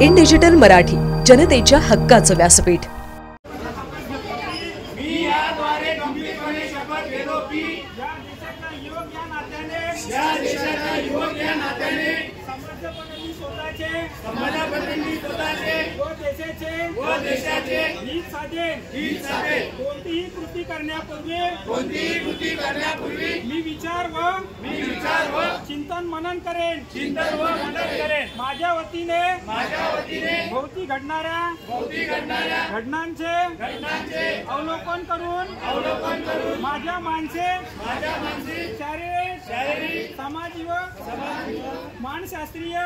In digital Marathi, जनतेच्या हक्काचं व्यासपीठ। मी याद्वारे गंभीरपणे शपथ घेतो की या देशाचा युवक या नात्याने समाजाबद्दल स्वतःचे व देशाचे हित साधेन। कोणतीही कृती करण्यापूर्वी मी विचार व चिंतन मनन करेन। माझ्या वतीने भोवती घडणाऱ्या घटनांचे अवलोकन करून माझ्या मानसिक शारीरिक सामाजिक मानसशास्त्रीय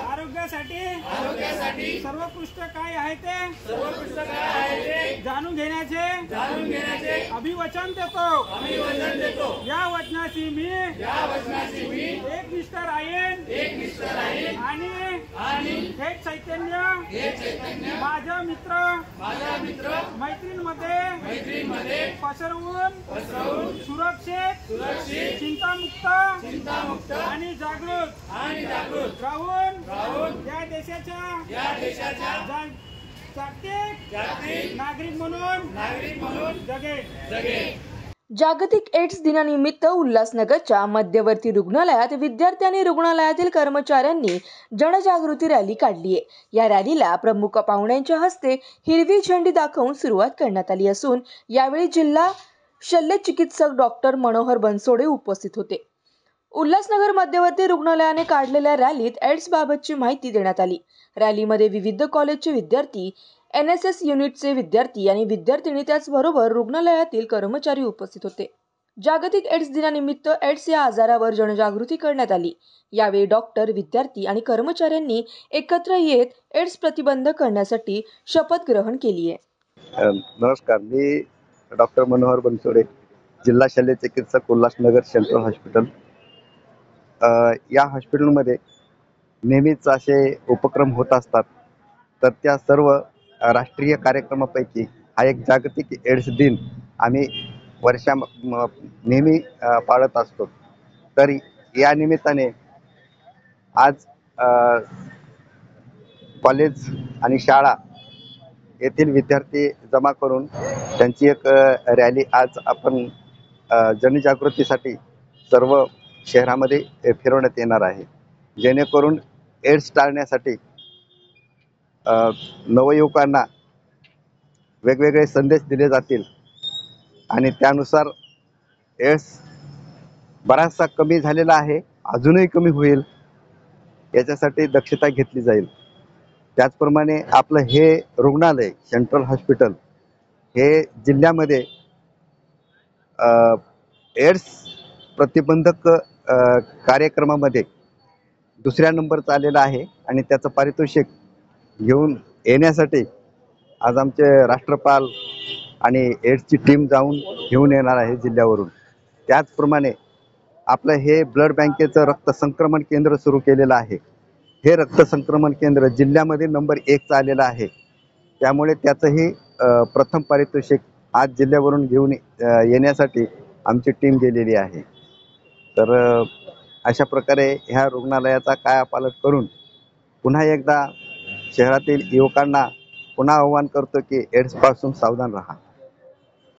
आरोग्यासाठी सर्वोत्कृष्ट काय आहे ते जाणून घेण्याचे अभिवचन देतो। या वचनाशी मी एकनिष्ठ राहीन आणि हे चैतन्य माझ्या मित्र मैत्रींमध्ये पसरवून सुरक्षित चिंतामुक्त आणि जागृत राहून या देशाच्या जागतिक नागरिक म्हणून जगेल। जागतिक एड्स दिनानिमित्त उल्हासनगरच्या मध्यवर्ती रुग्णालयात विद्यार्थी आणि रुग्णालयातील कर्मचाऱ्यांनी जनजागृती रॅली काढली आहे। या रॅलीला प्रमुख पाहुण्यांच्या हस्ते हिरवी झेंडी दाखवून सुरुवात करण्यात आली असून यावेळी जिल्हा शल्यचिकित्सक डॉक्टर मनोहर बनसोडे उपस्थित होते। उल्हासनगर मध्यवर्ती रुग्णालयाने काढलेल्या रॅलीत एड्स बाबतची माहिती देण्यात आली। रॅलीमध्ये विविध कॉलेजचे विद्यार्थी, NSS युनिटचे विद्यार्थी आणि विद्यार्थिनी त्याचबरोबर रुग्णालयातील कर्मचारी उपस्थित होते। जागतिक एड्स दिनानिमित्त एड्स या आजारावर जनजागृती करण्यात आली। यावेळी डॉक्टर, विद्यार्थी आणि कर्मचाऱ्यांनी एकत्र येत एड्स प्रतिबंध करण्यासाठी शपथ ग्रहण केली आहे। नमस्कार, मी डॉक्टर मनोहर बनसोडे, जिल्हा शल्यचिकित्सक, उल्हासनगर सेंट्रल हॉस्पिटल। या हॉस्पिटलमध्ये नेहमीच असे उपक्रम होत असतात, तर त्या सर्व राष्ट्रीय कार्यक्रमापैकी हा एक जागतिक एड्स दिन आम्ही नेहमी पाळत असतो। तर या निमित्ताने आज कॉलेज आणि शाळा येथील विद्यार्थी जमा करून त्यांची एक रॅली आज आपण जनजागृतीसाठी सर्व शहरामध्ये फिरवण्यात येणार आहे, जेणेकरून एड्स टाळण्यासाठी नवयुवकांना वेगवेगळे संदेश दिले जातील आणि त्यानुसार एड्स बराचसा कमी झालेला आहे, अजूनही कमी होईल याच्यासाठी दक्षता घेतली जाईल। त्याचप्रमाणे आपलं हे रुग्णालय सेंट्रल हॉस्पिटल हे जिल्ह्यामध्ये एड्स प्रतिबंधक कार्यक्रमामध्ये दुसऱ्या नंबरचा आलेला आहे आणि त्याचं पारितोषिक घेऊन येण्यासाठी आज आमचे राष्ट्रपाल आणि एड्सची टीम जाऊन घेऊन येणार आहे जिल्ह्यावरून। त्याचप्रमाणे आपलं हे ब्लड बँकेचं रक्त संक्रमण केंद्र सुरू केलेलं आहे। हे रक्त संक्रमण केंद्र जिल्ह्यामध्ये नंबर 1चं आलेलं आहे, त्यामुळे त्याचंही प्रथम पारितोषिक आज जिल्ह्यावरून घेऊन येण्यासाठी आमची टीम गेलेली आहे। तर अशा प्रकारे ह्या रुग्णालयाचा कायापालट करून पुन्हा एकदा शहरातील युवकांना पुन्हा आवाहन करतो की एड्सपासून सावधान राहा।